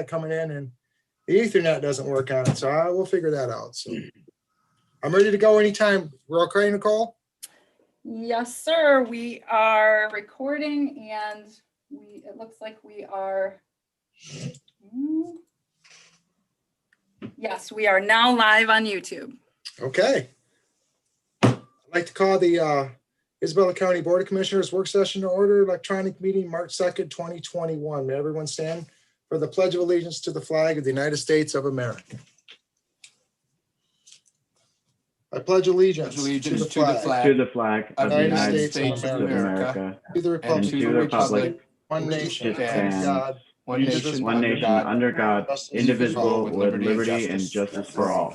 coming in and the Ethernet doesn't work on it. So I will figure that out. So I'm ready to go anytime. We're okay, Nicole? Yes, sir. We are recording and it looks like we are. Yes, we are now live on YouTube. Okay. I'd like to call the Isabella County Board of Commissioners work session to order, electronic meeting March 2nd, 2021. May everyone stand for the Pledge of Allegiance to the flag of the United States of America. I pledge allegiance to the flag of the United States of America, to the and republic, to the republic, one nation, which under stands God, one nation under God, indivisible, with liberty and justice for all.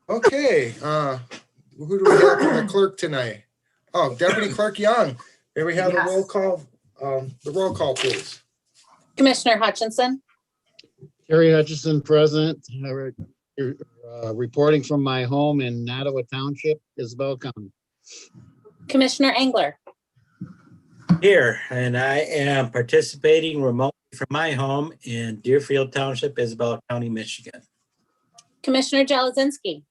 Okay, who do we have for the clerk tonight? Oh, Deputy Clerk Young. May we have a roll call, the roll call, please. Commissioner Hutchinson, Terry Hutchison, present. Reporting from my home in Nottawa Township, Isabella County. Commissioner Engler, Here, and I am participating remotely from my home in Deerfield Township, Isabella County, Michigan. Commissioner Jelezinski,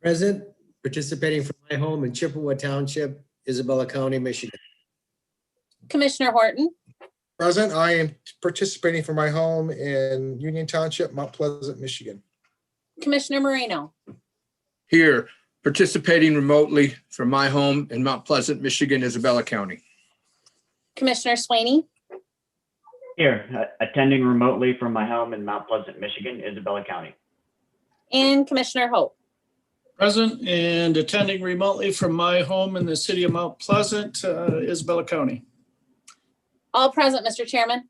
Present, participating from my home in Chippewa Township, Isabella County, Michigan. Commissioner Horton, Present, I am participating from my home in Union Township, Mount Pleasant, Michigan. Commissioner Marino, Here, participating remotely from my home in Mount Pleasant, Michigan, Isabella County. Commissioner Swaney, Here, attending remotely from my home in Mount Pleasant, Michigan, Isabella County. and Commissioner Hope. Present and attending remotely from my home in the city of Mount Pleasant, Isabella County. All present, Mr. Chairman.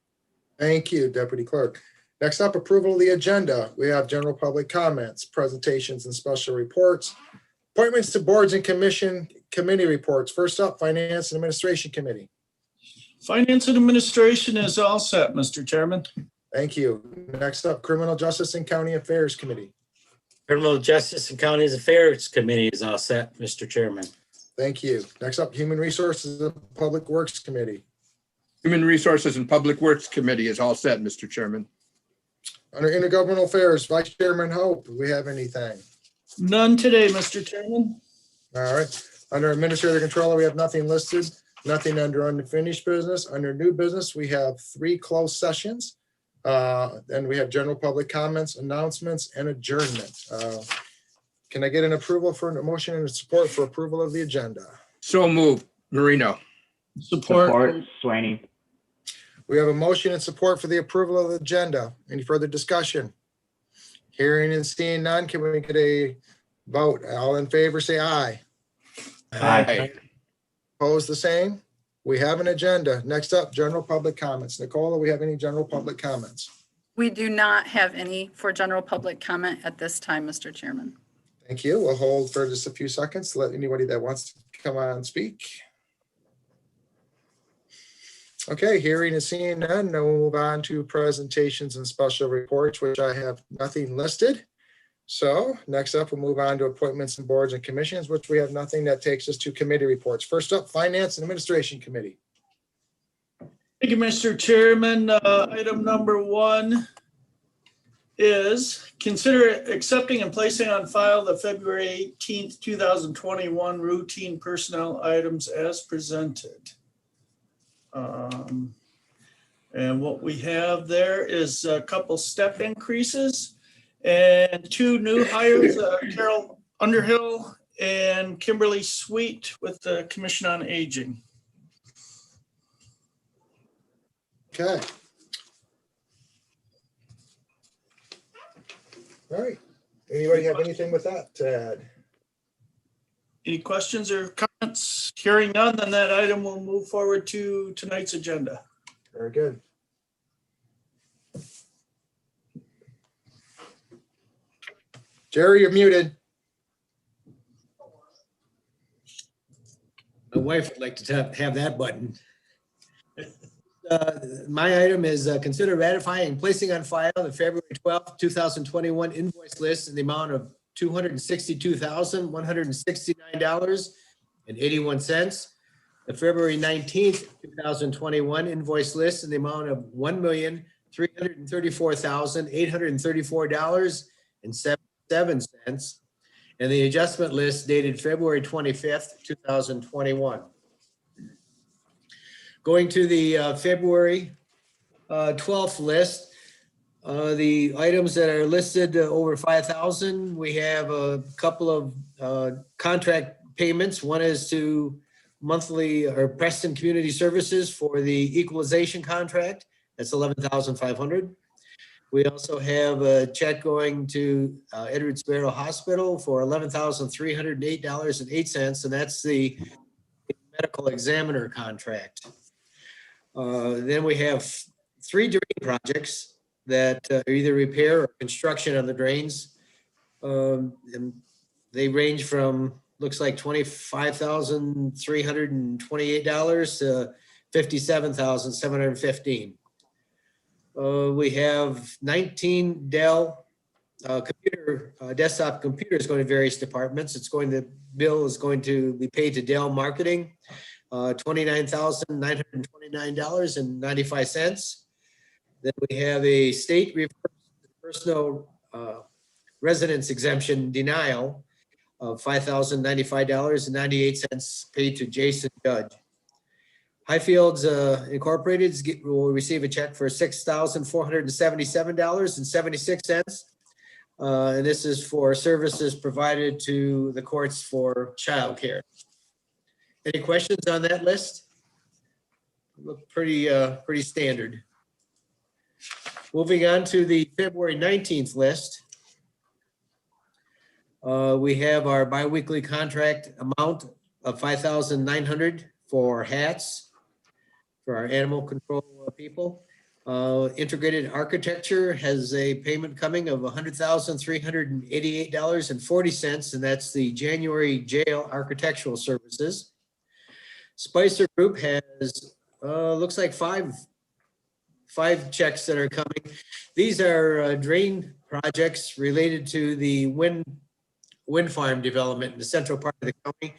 Thank you, Deputy Clerk. Next up, approval of the agenda. We have general public comments, presentations, and special reports. Appointments to boards and committee reports. First up, Finance and Administration Committee. Finance and Administration is all set, Mr. Chairman. Thank you. Next up, Criminal Justice and County Affairs Committee. Criminal Justice and County Affairs Committee is all set, Mr. Chairman. Thank you. Next up, Human Resources and Public Works Committee. Human Resources and Public Works Committee is all set, Mr. Chairman. Under Intergovernmental Affairs, Vice Chairman Hope, do we have anything? None today, Mr. Chairman. All right. Under Administrator Controller, we have nothing listed, nothing under unfinished business. Under new business, we have 3 closed sessions. Then we have general public comments, announcements, and adjournment. Can I get an approval for a motion and support for approval of the agenda? So moved, Marino. Support. Swaney. We have a motion and support for the approval of the agenda. Any further discussion? Hearing and seeing none, can we get a vote? All in favor, say aye. Aye. Opposed, the same? We have an agenda. Next up, general public comments. Nicole, do we have any general public comments? We do not have any for general public comment at this time, Mr. Chairman. Thank you. We'll hold for just a few seconds to let anybody that wants to come on and speak. Okay, hearing and seeing none, now we'll move on to presentations and special reports, which I have nothing listed. So next up, we'll move on to appointments and boards and commissions, which we have nothing. That takes us to committee reports. First up, Finance and Administration Committee. Thank you, Mr. Chairman. Item number 1 is consider accepting and placing on file the February 18th, 2021 routine personnel items as presented. And what we have there is a couple step increases and 2 new hires, Carol Underhill and Kimberly Sweet with the Commission on Aging. Okay. All right. Anybody have anything with that to add? Any questions or comments? Hearing none, then that item will move forward to tonight's agenda. Very good. Jerry, you're muted. My wife would like to have that button. My item is consider ratifying and placing on file the February 12th, 2021 invoice list in the amount of $262,169.81 the February 19th, 2021 invoice list in the amount of $1,334,834.77, and the adjustment list dated February 25th, 2021. Going to the February 12th list, the items that are listed over 5,000, we have a couple of contract payments. One is to monthly or Preston Community Services for the equalization contract. That's 11,500. We also have a check going to Edward Sparrow Hospital for $11,308.08, and that's the medical examiner contract. Then we have 3 drain projects that are either repair or construction on the drains. And they range from, looks like $25,328 to $57,715. We have 19 Dell desktop computers going to various departments. Bill is going to be paid to Dell Marketing, $29,929.95. Then we have a state personal residence exemption denial of $5,095.98 paid to Jason Judge. Highfields Incorporated will receive a check for $6,477.76. And this is for services provided to the courts for childcare. Any questions on that list? Look pretty standard. Moving on to the February 19th list. We have our biweekly contract amount of $5,900 for hats for our animal control people. Integrated Architecture has a payment coming of $100,388.40, and that's the January jail architectural services. Spicer Group has, looks like five checks that are coming. These are drain projects related to the wind farm development in the central part of the county,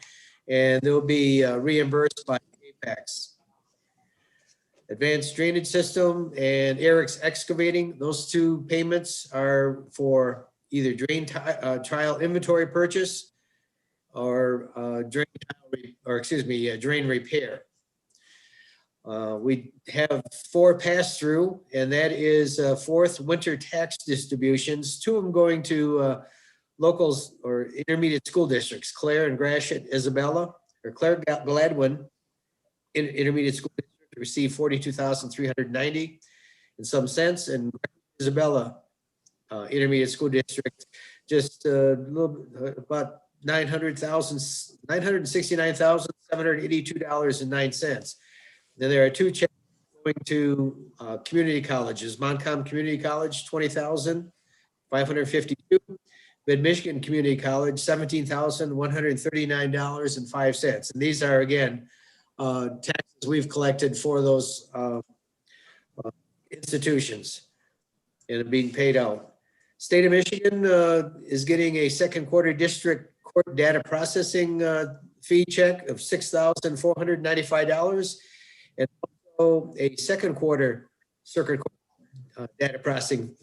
and they'll be reimbursed by Apex. Advanced Drainage System and Eric's Excavating, those 2 payments are for either drain trial inventory purchase or drain repair. We have 4 pass-through, and that is 4th winter tax distributions, 2 of them going to locals or intermediate school districts, Claire and Gratiot Isabella, or Claire Gladwin Intermediate School District received $42,390 in some sense, and Isabella Intermediate School District just a little about $969,782.09. Then there are 2 checks going to community colleges. Montcalm Community College, $20,552. Mid-Michigan Community College, $17,139.05. And these are, again, taxes we've collected for those institutions and being paid out. State of Michigan is getting a second quarter district court data processing fee check of $6,495, and also a second quarter circuit court data processing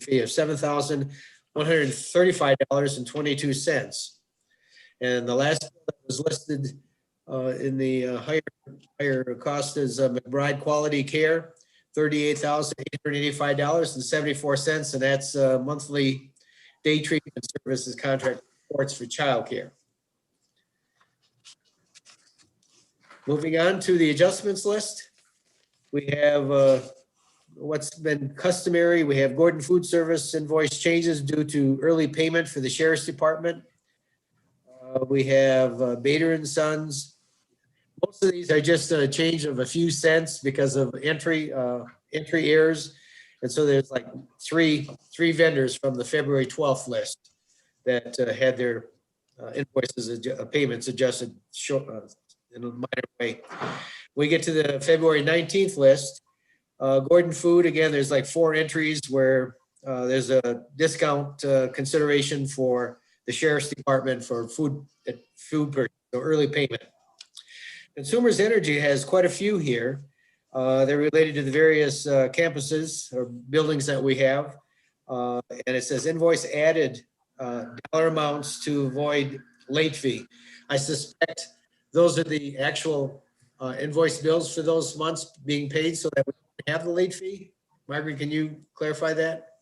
fee of $7,135.22. And the last bill that was listed in the higher cost is McBride Quality Care, $38,885.74, and that's monthly day treatment services contract reports for childcare. Moving on to the adjustments list, we have what's been customary. We have Gordon Food Service invoice changes due to early payment for the Sheriff's Department. We have Bader and Sons. Most of these are just a change of a few cents because of entry errors. And so there's like three vendors from the February 12th list that had their invoices, payments adjusted in a minor way. We get to the February 19th list. Gordon Food, again, there's like 4 entries where there's a discount consideration for the Sheriff's Department for food purchase, so early payment. Consumers Energy has quite a few here. They're related to the various campuses or buildings that we have. And it says invoice added dollar amounts to avoid late fee. I suspect those are the actual invoice bills for those months being paid so that we don't have the late fee. Margaret, can you clarify that?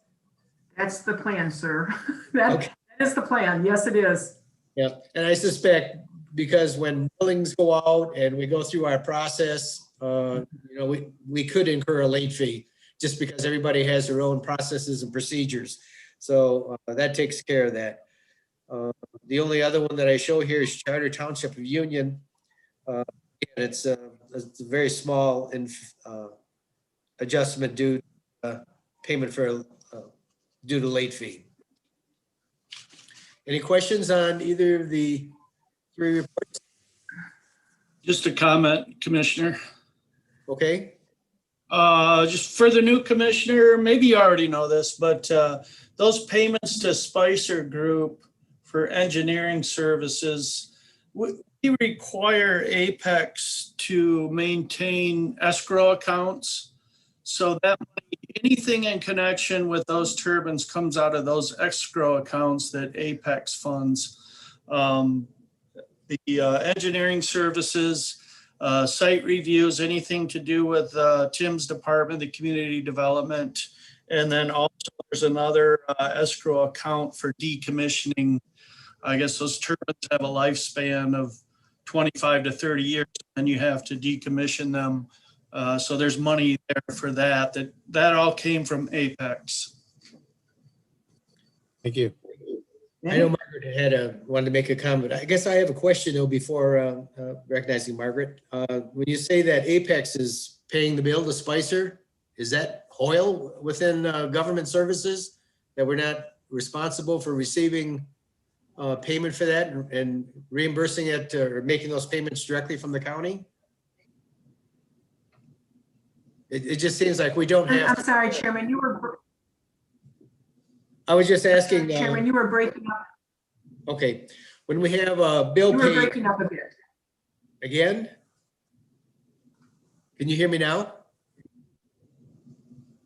That's the plan, sir. That Okay. is the plan. Yes, it is. Yeah, and I suspect because when billings go out and we go through our process, we could incur a late fee just because everybody has their own processes and procedures. So that takes care of that. The only other one that I show here is Charter Township of Union. And it's a very small adjustment due payment for due to late fee. Any questions on either of the three reports? Just a comment, Commissioner. Okay, Just for the new commissioner, maybe you already know this, but those payments to Spicer Group for engineering services, we require Apex to maintain escrow accounts. So that anything in connection with those turbines comes out of those escrow accounts that Apex funds. The engineering services, site reviews, anything to do with Tim's department, the community development. And then also there's another escrow account for decommissioning. I guess those turbines have a lifespan of 25 to 30 years, and you have to decommission them. So there's money there for that. That all came from Apex. Thank you. I know Margaret wanted to make a comment. I guess I have a question though before recognizing Margaret. When you say that Apex is paying the bill to Spicer, is that Hoyle within government services that we're not responsible for receiving payment for that and reimbursing it or making those payments directly from the county? It just seems like we don't have. I'm sorry, Chairman, you were. I was just asking. Chairman, you were breaking up. Okay, when we have a bill You were paid breaking up a bit. again? Can you hear me now?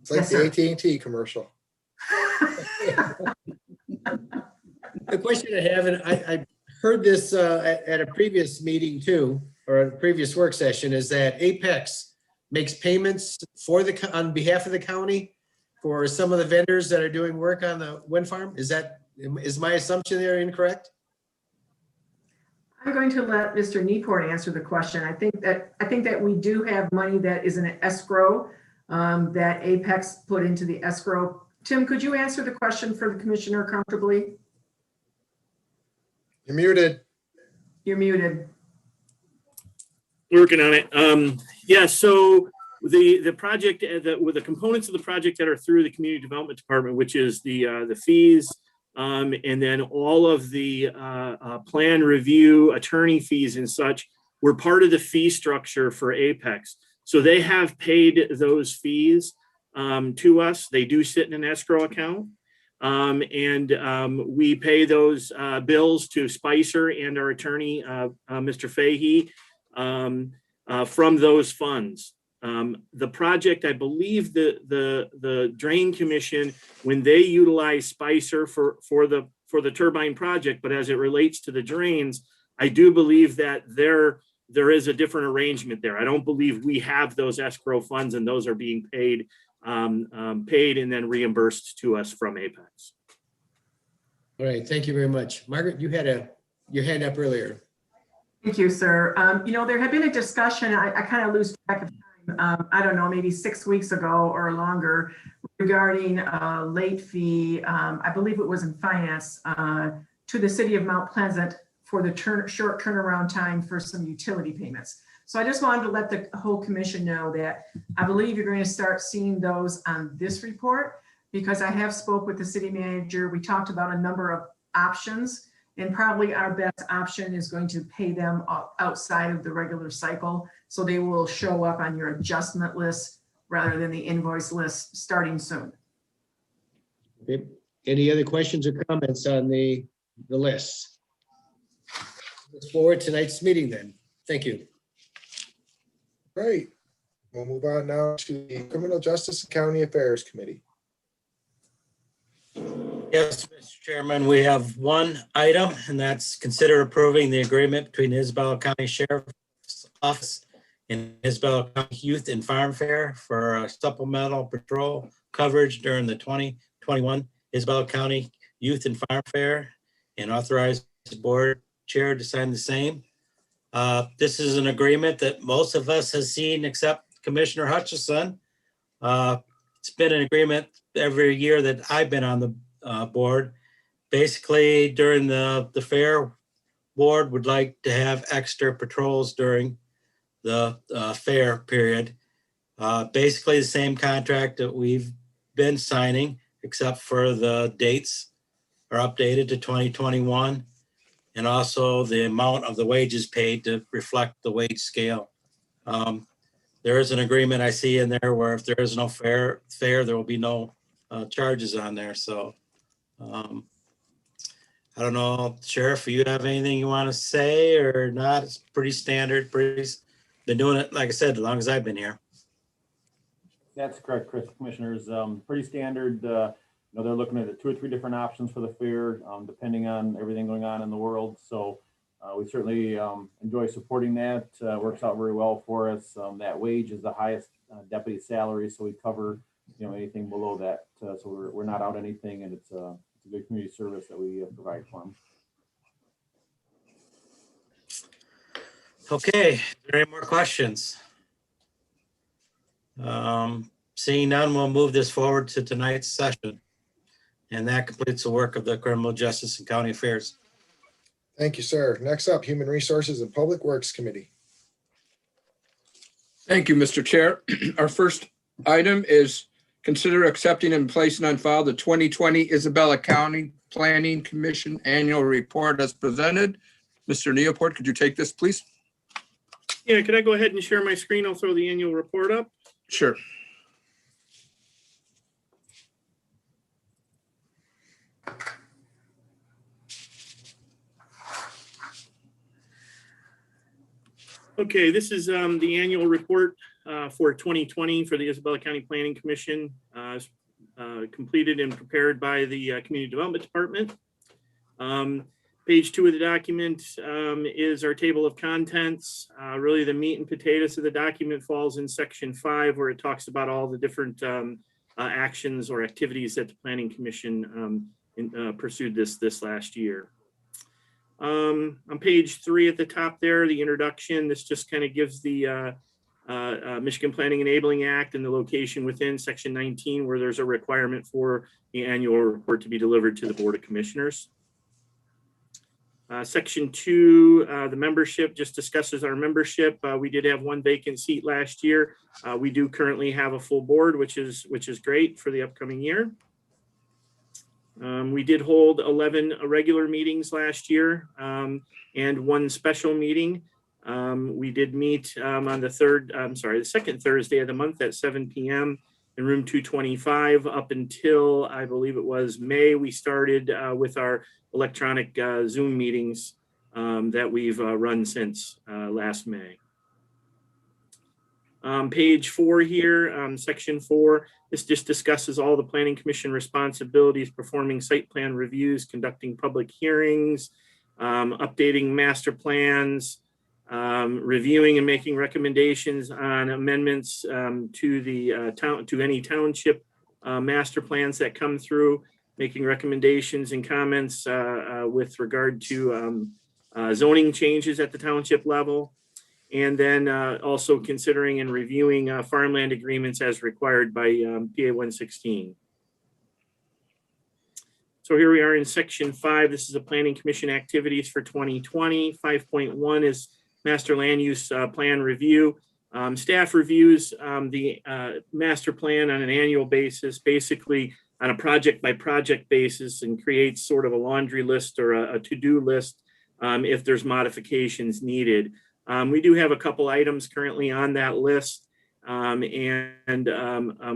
It's like Yes, the sir. AT&T commercial. The question I have, and I heard this at a previous meeting too, or a previous work session, is that Apex makes payments on behalf of the county for some of the vendors that are doing work on the wind farm. Is my assumption there incorrect? I'm going to let Mr. Newport answer the question. I think that we do have money that is in an escrow that Apex put into the escrow. Tim, could you answer the question for the commissioner comfortably? You're muted. You're muted. Working on it. Yeah, so the project, with the components of the project that are through the community development department, which is the fees, and then all of the plan review, attorney fees and such, were part of the fee structure for Apex. So they have paid those fees to us. They do sit in an escrow account. And we pay those bills to Spicer and our attorney, Mr. Fahey, from those funds. The project, I believe the Drain Commission, when they utilize Spicer for the turbine project, but as it relates to the drains, I do believe that there is a different arrangement there. I don't believe we have those escrow funds, and those are being paid and then reimbursed to us from Apex. All right, thank you very much. Margaret, you had your hand up earlier. Thank you, sir. There had been a discussion, I kind of lose track of time, I don't know, maybe 6 weeks ago or longer, regarding a late fee, I believe it was in finance, to the city of Mount Pleasant for the short turnaround time for some utility payments. So I just wanted to let the whole commission know that I believe you're going to start seeing those on this report, because I have spoke with the city manager. We talked about a number of options, and probably our best option is going to pay them outside of the regular cycle. So they will show up on your adjustment list rather than the invoice list starting soon. Okay. Any other questions or comments on the list? Let's forward tonight's meeting then. Thank you. Great. We'll move on now to the Criminal Justice and County Affairs Committee. Yes, Mr. Chairman, we have one item, and that's consider approving the agreement between Isabella County Sheriff's Office and Isabella County Youth and Farm Fair for supplemental patrol coverage during the 2021 Isabella County Youth and Farm Fair, and authorize the board chair to sign the same. This is an agreement that most of us has seen except Commissioner Hutchison. It's been an agreement every year that I've been on the board. Basically, during the fair, board would like to have extra patrols during the fair period. Basically the same contract that we've been signing, except for the dates are updated to 2021. And also the amount of the wages paid to reflect the wage scale. There is an agreement I see in there where if there is no fair, there will be no charges on there. So I don't know, Sheriff, you have anything you want to say or not? It's pretty standard, been doing it, like I said, as long as I've been here. That's correct, Chris. Commissioners, pretty standard. They're looking at 2 or 3 different options for the fair, depending on everything going on in the world. So we certainly enjoy supporting that. Works out very well for us. That wage is the highest deputy salary, so we cover anything below that. So we're not out anything, and it's a good community service that we provide for them. Okay, are there any more questions? Seeing none, we'll move this forward to tonight's session. And that completes the work of the Criminal Justice and County Affairs. Thank you, sir. Next up, Human Resources and Public Works Committee. Thank you, Mr. Chair. Our first item is consider accepting and placing on file the 2020 Isabella County Planning Commission Annual Report as presented. Mr. Neoport, could you take this, please? Yeah, could I go ahead and share my screen? I'll throw the annual report up. Sure. Okay, this is the annual report for 2020 for the Isabella County Planning Commission, completed and prepared by the Community Development Department. Page 2 of the document is our table of contents. Really the meat and potatoes of the document falls in section 5, where it talks about all the different actions or activities that the Planning Commission pursued this last year. On page 3 at the top there, the introduction, this just kind of gives the Michigan Planning Enabling Act and the location within section 19, where there's a requirement for the annual report to be delivered to the Board of Commissioners. Section 2, the membership, just discusses our membership. We did have 1 vacant seat last year. We do currently have a full board, which is great for the upcoming year. We did hold 11 regular meetings last year and 1 special meeting. We did meet on the second Thursday of the month at 7 p.m. in room 225 up until, I believe it was May. We started with our electronic Zoom meetings that we've run since last May. Page 4 here, section 4, this just discusses all the Planning Commission responsibilities, performing site plan reviews, conducting public hearings, updating master plans, reviewing and making recommendations on amendments to any township master plans that come through, making recommendations and comments with regard to zoning changes at the township level, and then also considering and reviewing farmland agreements as required by PA 116. So here we are in section 5. This is the Planning Commission activities for 2020. 5.1 is master land use plan review. Staff reviews the master plan on an annual basis, basically on a project by project basis, and creates sort of a laundry list or a to-do list if there's modifications needed. We do have a couple items currently on that list, and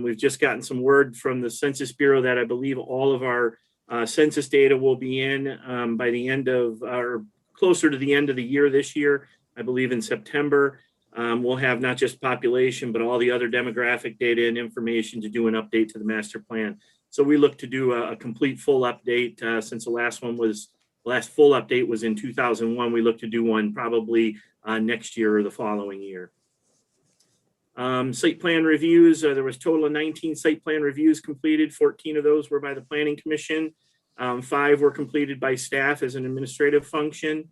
we've just gotten some word from the Census Bureau that I believe all of our census data will be in by the end of, or closer to the end of the year this year, I believe in September. we'll have not just population, but all the other demographic data and information to do an update to the master plan. So we look to do a complete full update since the last full update was in 2001. We look to do one probably next year or the following year. Site plan reviews, there was a total of 19 site plan reviews completed. 14 of those were by the Planning Commission. 5 were completed by staff as an administrative function.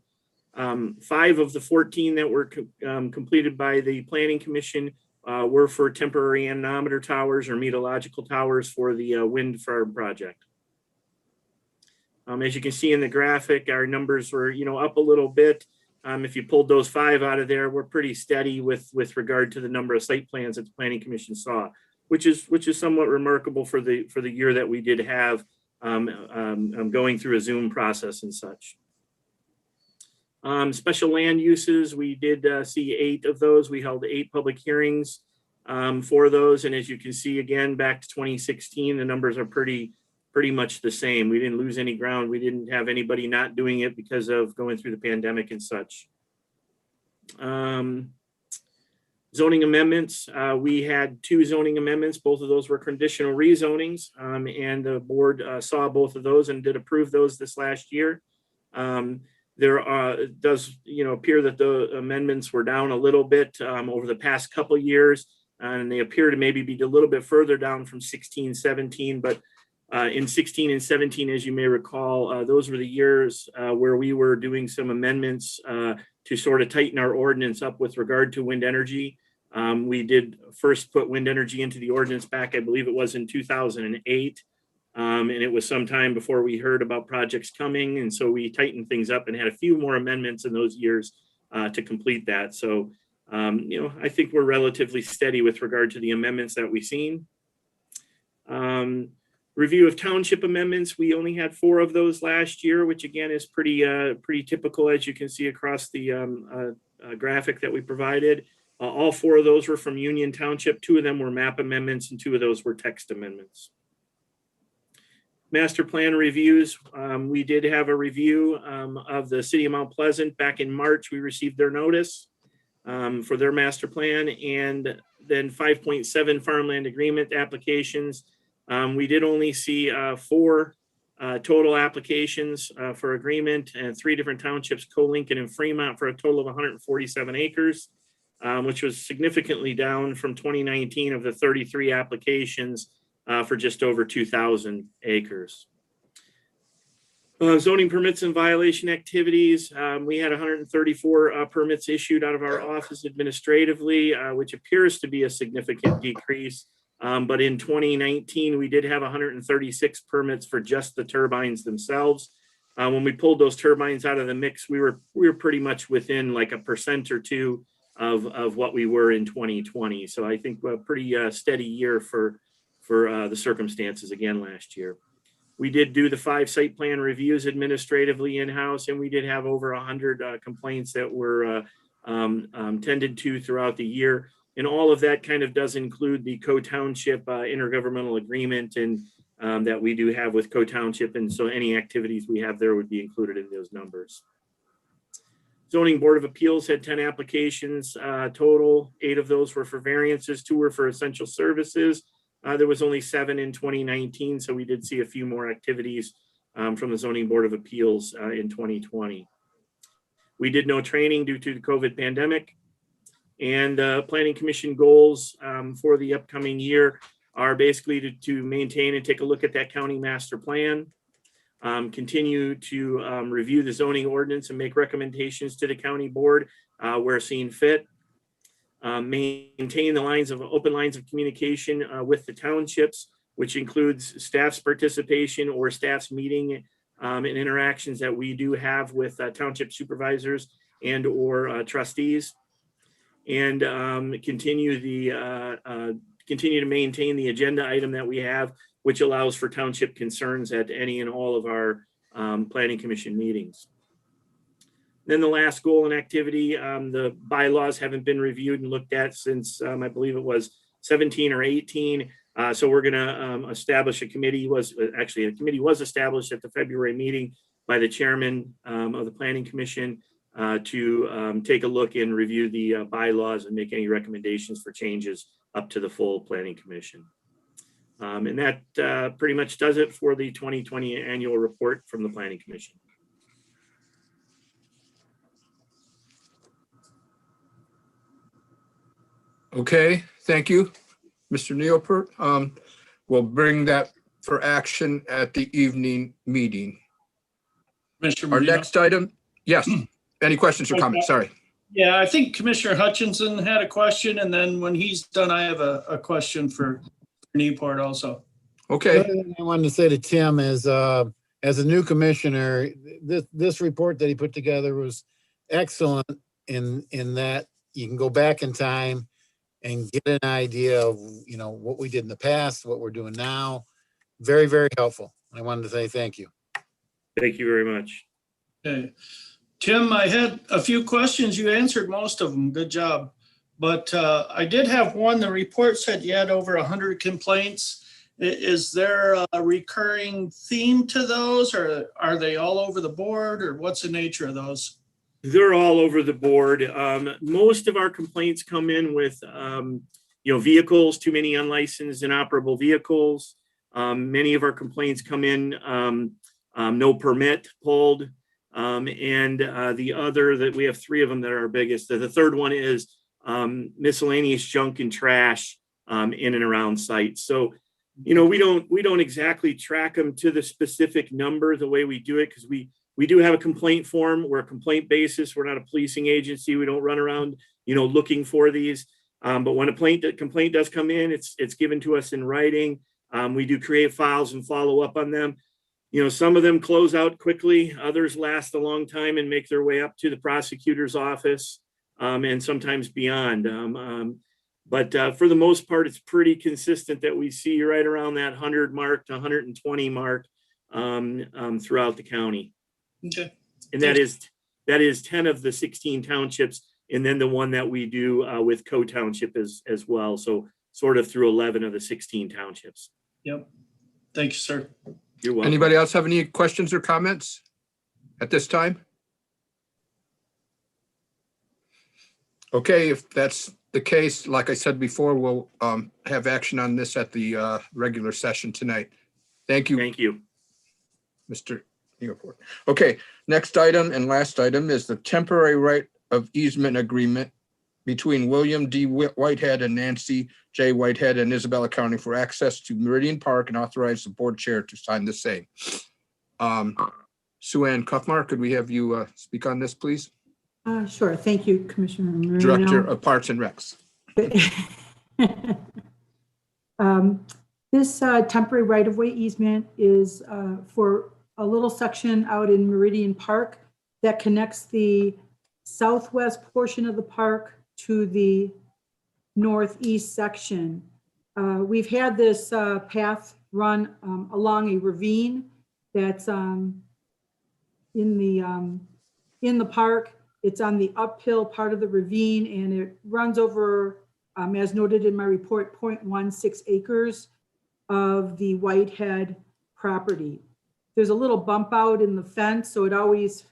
5 of the 14 that were completed by the Planning Commission were for temporary anemometer towers or meteorological towers for the wind farm project. As you can see in the graphic, our numbers were, up a little bit. If you pulled those 5 out of there, we're pretty steady with regard to the number of site plans that the Planning Commission saw, which is somewhat remarkable for the year that we did have going through a Zoom process and such. Special land uses, we did see 8 of those. We held 8 public hearings for those, and as you can see again back to 2016, the numbers are pretty much the same. We didn't lose any ground. We didn't have anybody not doing it because of going through the pandemic and such. Zoning amendments, we had 2 zoning amendments. Both of those were conditional rezonings, and the board saw both of those and did approve those this last year. It does appear that the amendments were down a little bit over the past couple years, and they appear to maybe be a little bit further down from 16, 17, but in 16 and 17, as you may recall, those were the years where we were doing some amendments to sort of tighten our ordinance up with regard to wind energy. We did first put wind energy into the ordinance back, I believe it was in 2008. And it was some time before we heard about projects coming. And so we tightened things up and had a few more amendments in those years to complete that. So, I think we're relatively steady with regard to the amendments that we've seen. Review of township amendments. We only had 4 of those last year, which again is pretty typical, as you can see across the graphic that we provided. All 4 of those were from Union Township. 2 of them were map amendments and 2 of those were text amendments. Master plan reviews. We did have a review of the city of Mount Pleasant back in March. We received their notice for their master plan, and then 5.7 farmland agreement applications. We did only see 4 total applications for agreement, and 3 different townships, Co-Lincoln and Fremont, for a total of 147 acres, which was significantly down from 2019 of the 33 applications for just over 2,000 acres. Zoning permits and violation activities. We had 134 permits issued out of our office administratively, which appears to be a significant decrease. But in 2019, we did have 136 permits for just the turbines themselves. When we pulled those turbines out of the mix, we were pretty much within like 1% or 2% of what we were in 2020. So I think a pretty steady year for the circumstances again last year. We did do the 5 site plan reviews administratively in-house, and we did have over 100 complaints that were tended to throughout the year. And all of that kind of does include the Co-Township intergovernmental agreement and that we do have with Co-Township. And so any activities we have there would be included in those numbers. Zoning Board of Appeals had 10 applications total. 8 of those were for variances, 2 were for essential services. There was only 7 in 2019, so we did see a few more activities from the Zoning Board of Appeals in 2020. We did no training due to the COVID pandemic. And Planning Commission goals for the upcoming year are basically to maintain and take a look at that county master plan, continue to review the zoning ordinance and make recommendations to the county board where seen fit. Maintain the open lines of communication with the townships, which includes staff's participation or staff's meeting and interactions that we do have with township supervisors and or trustees, and continue to maintain the agenda item that we have, which allows for township concerns at any and all of our planning commission meetings. Then the last goal and activity, the bylaws haven't been reviewed and looked at since I believe it was 17 or 18. So we're going to establish a committee. A committee was established at the February meeting by the chairman of the Planning Commission to take a look and review the bylaws and make any recommendations for changes up to the full planning commission. And that pretty much does it for the 2020 annual report from the planning commission. Okay, thank you, Mr. Neopert. We'll bring that for action at the evening meeting. Commissioner Our Marino? next item, yes. Any questions or comments? Sorry. Yeah, I think Commissioner Hutchinson had a question, and then when he's done, I have a question for Newport also. The Okay, other thing I wanted to say to Tim is, as a new commissioner, this report that he put together was excellent in that you can go back in time and get an idea of, you know, what we did in the past, what we're doing now. Very, very helpful. I wanted to say thank you. Thank you very much. Okay. Tim, I had a few questions. You answered most of them. Good job. But I did have one. The report said you had over 100 complaints. Is there a recurring theme to those, or are they all over the board, or what's the nature of those? They're all over the board. Most of our complaints come in with, vehicles, too many unlicensed and inoperable vehicles. Many of our complaints come in, no permit pulled. And the other that we have 3 of them that are our biggest. The third one is miscellaneous junk and trash in and around sites. So, we don't exactly track them to the specific number the way we do it, because we do have a complaint form. We're a complaint basis. We're not a policing agency. We don't run around, looking for these. But when a complaint does come in, it's given to us in writing. We do create files and follow up on them. Some of them close out quickly. Others last a long time and make their way up to the prosecutor's office and sometimes beyond. But for the most part, it's pretty consistent that we see right around that 100 mark to 120 mark throughout the county. Okay. And that is 10 of the 16 townships, and then the one that we do with Co-Township as well. So sort of through 11 of the 16 townships. Yep. Thank you, sir. You're welcome. anybody else have any questions or comments at this time? Okay, if that's the case, like I said before, we'll have action on this at the regular session tonight. Thank you. Thank you. Mr. Newport. Okay, next item and last item is the temporary right of easement agreement between William D. Whitehead and Nancy J. Whitehead in Isabella County for access to Meridian Park, and authorize the board chair to sign the same. Sue Ann Cuffmar, could we have you speak on this, please? Sure. Thank you, Commissioner Marino. Director of Parks and Recs. This temporary right-of-way easement is for a little section out in Meridian Park that connects the southwest portion of the park to the northeast section. We've had this path run along a ravine that's in the park. It's on the uphill part of the ravine, and it runs over, as noted in my report, 0.16 acres of the Whitehead property. There's a little bump out in the fence, so it always,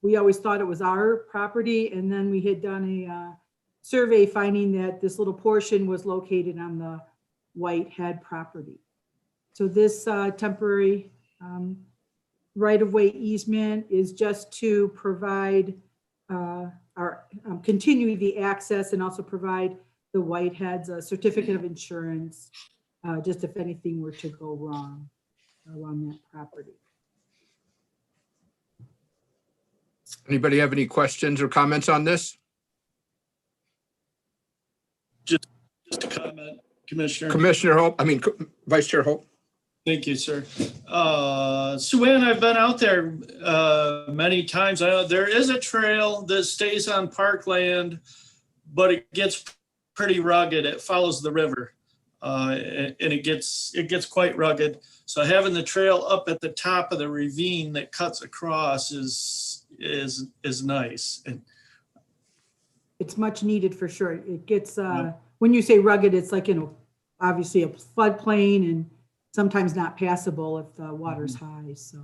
we always thought it was our property, and then we had done a survey finding that this little portion was located on the Whitehead property. So this temporary right-of-way easement is just to provide continue the access, and also provide the Whiteheads a certificate of insurance, just if anything were to go wrong along that property. Anybody have any questions or comments on this? Just a comment, Commissioner. Commissioner Hope, Vice Chair Hope. Thank you, sir. Sue Ann, I've been out there many times. I know there is a trail that stays on parkland, but it gets pretty rugged. It follows the river, and it gets quite rugged. So having the trail up at the top of the ravine that cuts across is nice. And It's much needed for sure. It gets when you say rugged, it's like, obviously a floodplain and sometimes not passable if the water's high, so,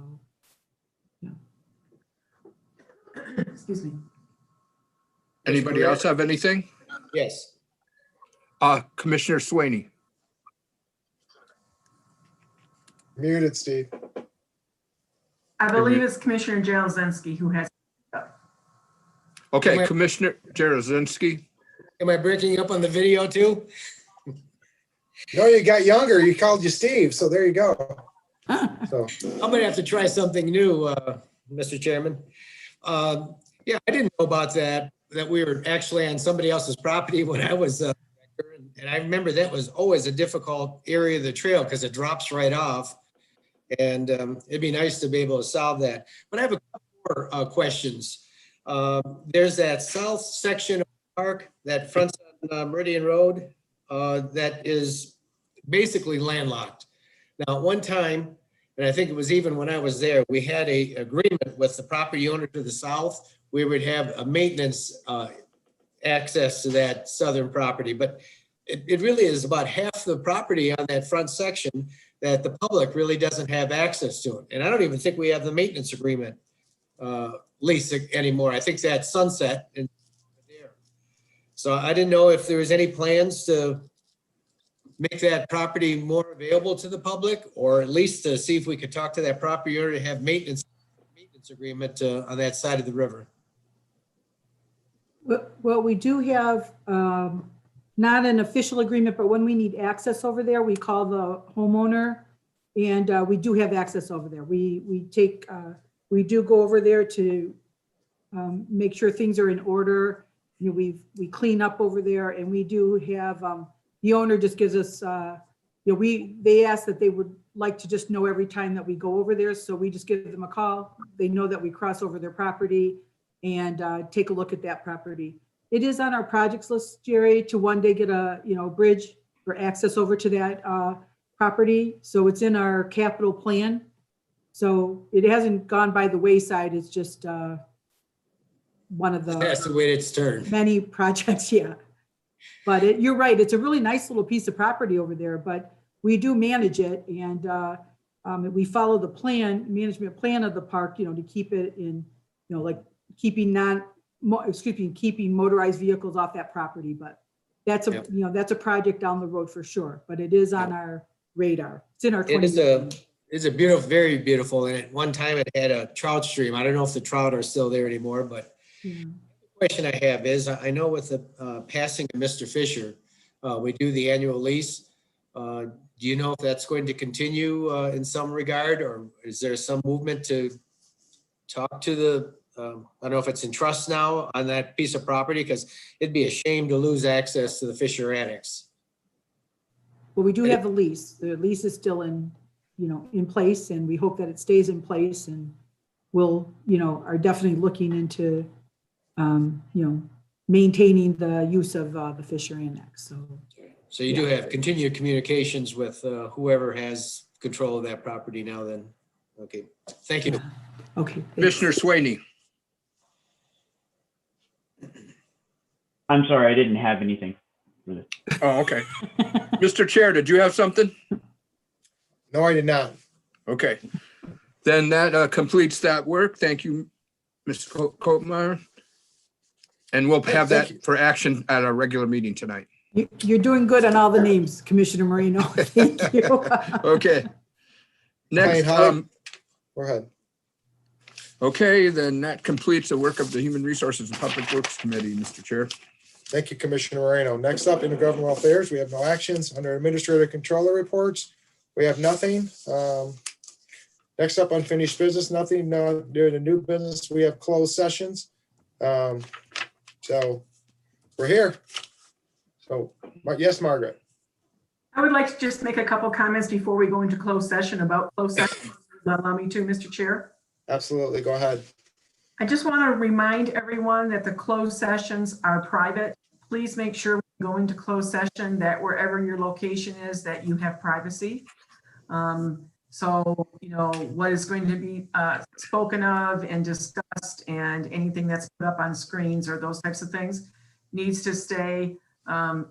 yeah. Excuse me. Anybody else have anything? Yes. Commissioner Swaney. Muted, Steve. I believe it's Commissioner Jarozinski who has. Okay, Commissioner Jarozinski. Am I breaking up on the video too? No, you got younger. You called you Steve, so there you go. So, I'm gonna have to try something new, Mr. Chairman. Yeah, I didn't know about that we were actually on somebody else's property when I was, and I remember that was always a difficult area of the trail because it drops right off. And it'd be nice to be able to solve that. But I have a couple more questions. There's that south section of the park that fronts on Meridian Road that is basically landlocked. Now, at one time, and I think it was even when I was there, we had a agreement with the property owner to the south. We would have a maintenance access to that southern property, but it really is about half the property on that front section that the public really doesn't have access to it. And I don't even think we have the maintenance agreement lease anymore. I think that's sunset and there. So I didn't know if there was any plans to make that property more available to the public, or at least to see if we could talk to that property owner to have maintenance agreement on that side of the river. Well, we do have not an official agreement, but when we need access over there, we call the homeowner, and we do have access over there. We do go over there to make sure things are in order. You know, we clean up over there, and we do have the owner just gives us they ask that they would like to just know every time that we go over there, so we just give them a call. They know that we cross over their property and take a look at that property. It is on our projects list, Jerry, to one day get a bridge for access over to that property. So it's in our capital plan. So it hasn't gone by the wayside. It's just one of That's the way it's turned. many projects, yeah. But you're right. It's a really nice little piece of property over there, but we do manage it, and we follow the management plan of the park, to keep it in, like keeping keeping motorized vehicles off that property. But that's that's a project down the road for sure, but it is on our radar. It's in our. It's a beautiful, very beautiful. And at one time it had a trout stream. I don't know if the trout are still there anymore, but the question I have is, I know with the passing of Mr. Fisher, we do the annual lease. Do you know if that's going to continue in some regard, or is there some movement to talk to the, I don't know if it's in trust now on that piece of property, because it'd be a shame to lose access to the Fisher Annex. Well, we do have the lease. The lease is still in place, and we hope that it stays in place, and we'll, are definitely looking into, maintaining the use of the Fisher Annex. So you do have continued communications with whoever has control of that property now then. Okay, thank you. Okay. Thanks. Commissioner Swaney. I'm sorry, I didn't have anything for this. Oh, okay. Mr. Chair, did you have something? no, I did not. Okay. Then that completes that work. Thank you, Mr. Koopmeyer. And we'll have Thank you. that for action at our regular meeting tonight. You're doing good on all the names, Commissioner Marino. Thank you. Okay. Next, Go ahead. okay, then that completes the work of the Human Resources and Public Works Committee, Mr. Chair. Thank you, Commissioner Moreno. Next up, intergovernmental affairs, we have no actions. Under administrator controller reports, we have nothing. Next up, unfinished business, nothing. During the new business, we have closed sessions. So we're here. So, yes, Margaret. I would like to just make a couple comments before we go into closed session about closed session. Allow me to, Mr. Chair. Absolutely, go ahead. I just want to remind everyone that the closed sessions are private. Please make sure when you go into closed session that wherever your location is, that you have privacy. So, what is going to be spoken of and discussed, and anything that's put up on screens or those types of things needs to stay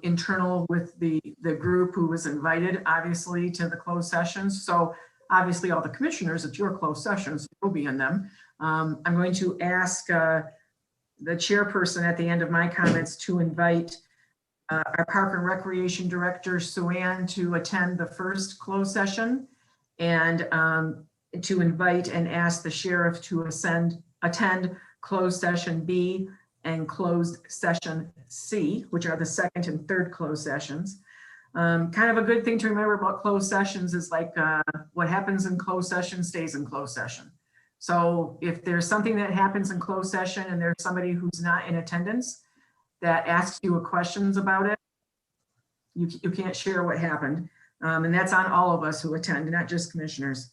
internal with the group who was invited, obviously, to the closed sessions. So obviously all the commissioners at your closed sessions will be in them, I'm going to ask the chairperson at the end of my comments to invite our Park and Recreation Director, Sue Ann, to attend the first closed session, and to invite and ask the sheriff to attend closed session B and closed session C, which are the second and third closed sessions. Kind of a good thing to remember about closed sessions is like what happens in closed session stays in closed session. So if there's something that happens in closed session and there's somebody who's not in attendance that asks you questions about it, you can't share what happened. And that's on all of us who attend, not just commissioners.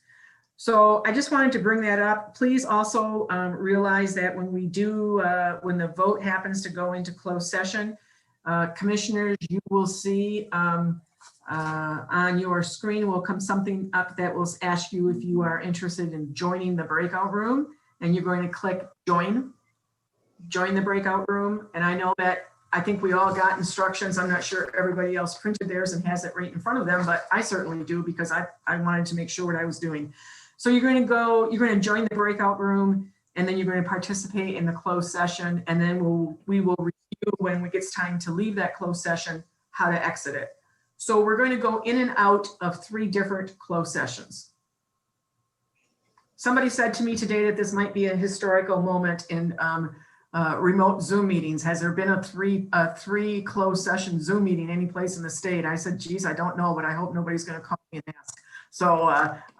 So I just wanted to bring that up. Please also realize that when we do, when the vote happens to go into closed session, commissioners, you will see on your screen will come something up that will ask you if you are interested in joining the breakout room, and you're going to click join the breakout room. And I know that I think we all got instructions. I'm not sure everybody else printed theirs and has it right in front of them, but I certainly do because I wanted to make sure what I was doing. So you're going to join the breakout room, and then you're going to participate in the closed session. And then we will review when it gets time to leave that closed session, how to exit it. So we're going to go in and out of 3 different closed sessions. Somebody said to me today that this might be a historical moment in remote Zoom meetings. Has there been a three closed session Zoom meeting any place in the state? I said, geez, I don't know, but I hope nobody's going to call me and ask. So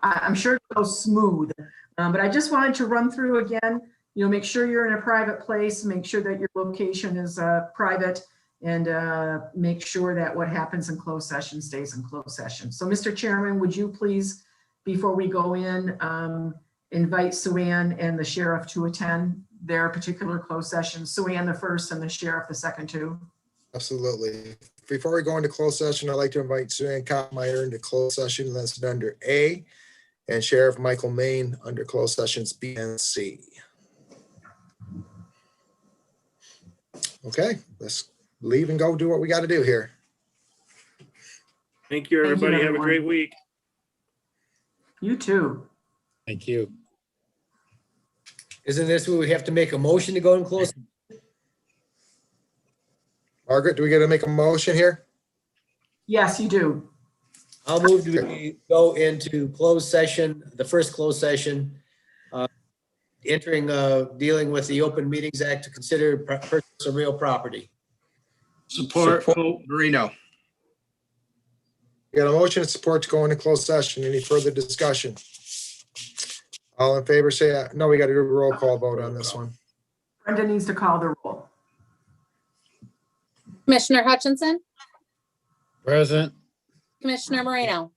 I'm sure it goes smooth, but I just wanted to run through again, make sure you're in a private place, make sure that your location is private, and make sure that what happens in closed session stays in closed session. So Mr. Chairman, would you please, before we go in, invite Sue Ann and the sheriff to attend their particular closed session. Sue Ann the first and the sheriff the second too. Absolutely. Before we go into closed session, I'd like to invite Sue Ann Kottmeyer into closed session listed under A, and Sheriff Michael Main under closed sessions B and C. Okay, let's leave and go do what we got to do here. Thank you, Thank you, everybody. Have a everyone. great week. You too. Thank you. Isn't this where we have to make a motion to go in close? Margaret, do we got to make a motion here? Yes, you do. I'll move to go into closed session, the first closed session, entering, dealing with the Open Meetings Act to consider purchase of real property. Support. Marino. We got a motion and support to go into closed session. Any further discussion? All in favor, say aye. No, we got to do a roll call vote on this one. Brenda needs to call the roll. Commissioner Hutchinson, Present. Commissioner Moreno,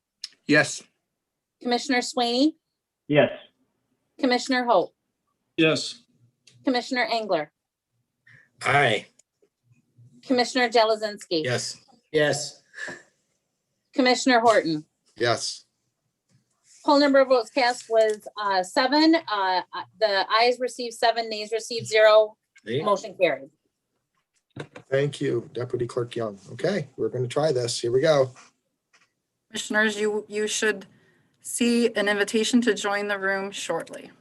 Yes. Commissioner Swaney, Yes. Commissioner Hope, Yes. Commissioner Engler, Aye. Commissioner Jelazinski. Yes. Yes. Commissioner Horton. Yes. Whole number of votes cast was 7. The ayes received 7, nays received 0. See? Motion carried. Thank you, Deputy Clerk Young. Okay, we're going to try this. Here we go. Commissioners, you should see an invitation to join the room shortly.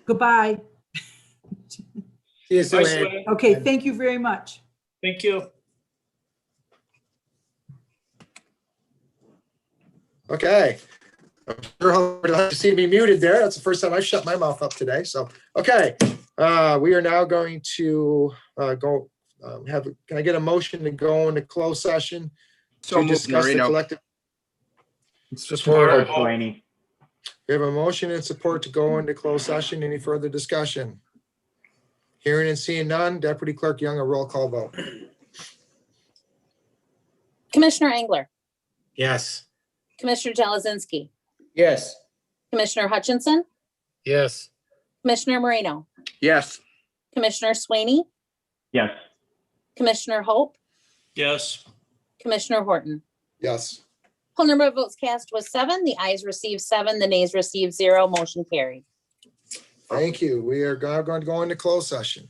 Goodbye. See you Bye, soon. Sue. Okay, thank you very much. Thank you. Okay. I'm sure you'd like to see me muted there. That's the first time I've shut my mouth up today. So, okay. We are now going to go can I get a motion to go into closed session So to moved, discuss the Marino. collective? Support Slaney. We have a motion and support to go into closed session. Any further discussion? Hearing and seeing none, Deputy Clerk Young, a roll call vote. Commissioner Engler, Yes. Commissioner Jelazinski, Yes. Commissioner Hutchinson, Yes. Commissioner Moreno, Yes. Commissioner Swaney, Yes. Commissioner Hope, Yes. Commissioner Horton. Yes. Whole number of votes cast was 7. The ayes received 7, the nays received 0. Motion carried. Thank you. We are going to go into closed session.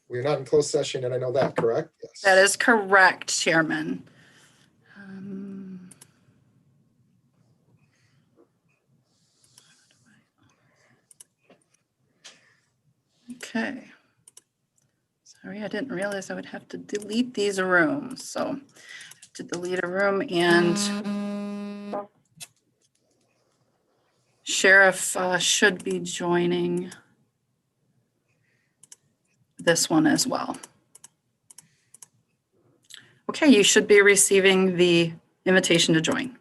We're not in closed session, and I know that, correct? Yes. That is correct, Chairman. Okay. Sorry, I didn't realize I would have to delete these rooms, so I have to delete a room and Sheriff should be joining this one as well. Okay, you should be receiving the invitation to join.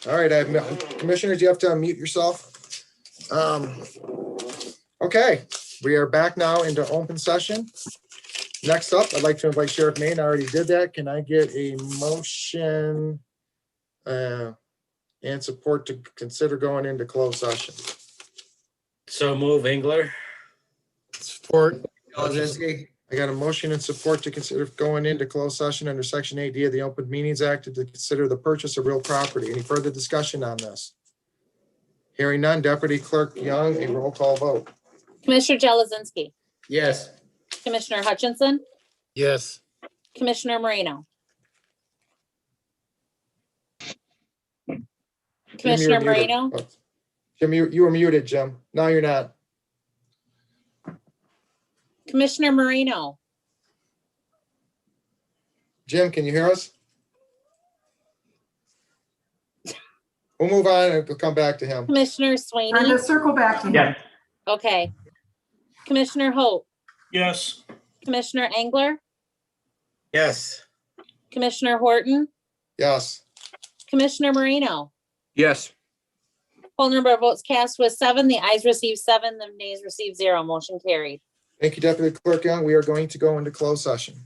All right, commissioners, you have to unmute yourself. Okay, we are back now into open session. Next up, I'd like to invite Sheriff Maine. I already did that. Can I get a motion and support to consider going into closed session? So move Engler. Support. Jazinski. I got a motion and support to consider going into closed session under Section 8D of the Open Meetings Act to consider the purchase of real property. Any further discussion on this? Hearing none, Deputy Clerk Young, a roll call vote. Commissioner Jelazinski, Yes. Commissioner Hutchinson, Yes. Commissioner Moreno. Jim, Commissioner you're muted. Moreno, Oh, Jim, you were muted, Jim. No, you're not. Commissioner Moreno, Jim, can you hear us? We'll move on and we'll come back to him. Commissioner Swaney. Brenda, circle back to him. Yes. Okay. Commissioner Hope, Yes. Commissioner Engler, Yes. Commissioner Horton, Yes. Commissioner Moreno. Yes. Whole number of votes cast was 7. The ayes received 7, the nays received 0. Motion carried. Thank you, Deputy Clerk Young. We are going to go into closed session.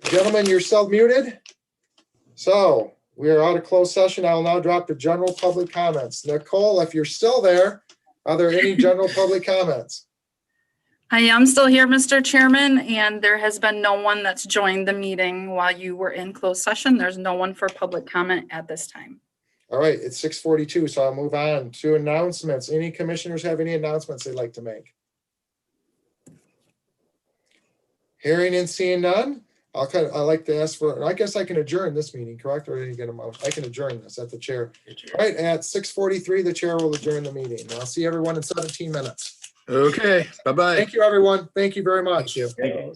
Gentlemen, you're self-muted. So we are out of closed session. I will now drop to general public comments. Nicole, if you're still there, are there any general public comments? I am still here, Mr. Chairman, and there has been no one that's joined the meeting while you were in closed session. There's no one for public comment at this time. All right, it's 6:42, so I'll move on to announcements. Any commissioners have any announcements they'd like to make? Hearing and seeing none, I like to ask for, I guess I can adjourn this meeting, correct? Or did you get a motion? I can adjourn this at the chair. All right, at 6:43, the chair will adjourn the meeting. I'll see everyone in 17 minutes. Okay, bye-bye. Thank you, everyone. Thank you very much. Thank you.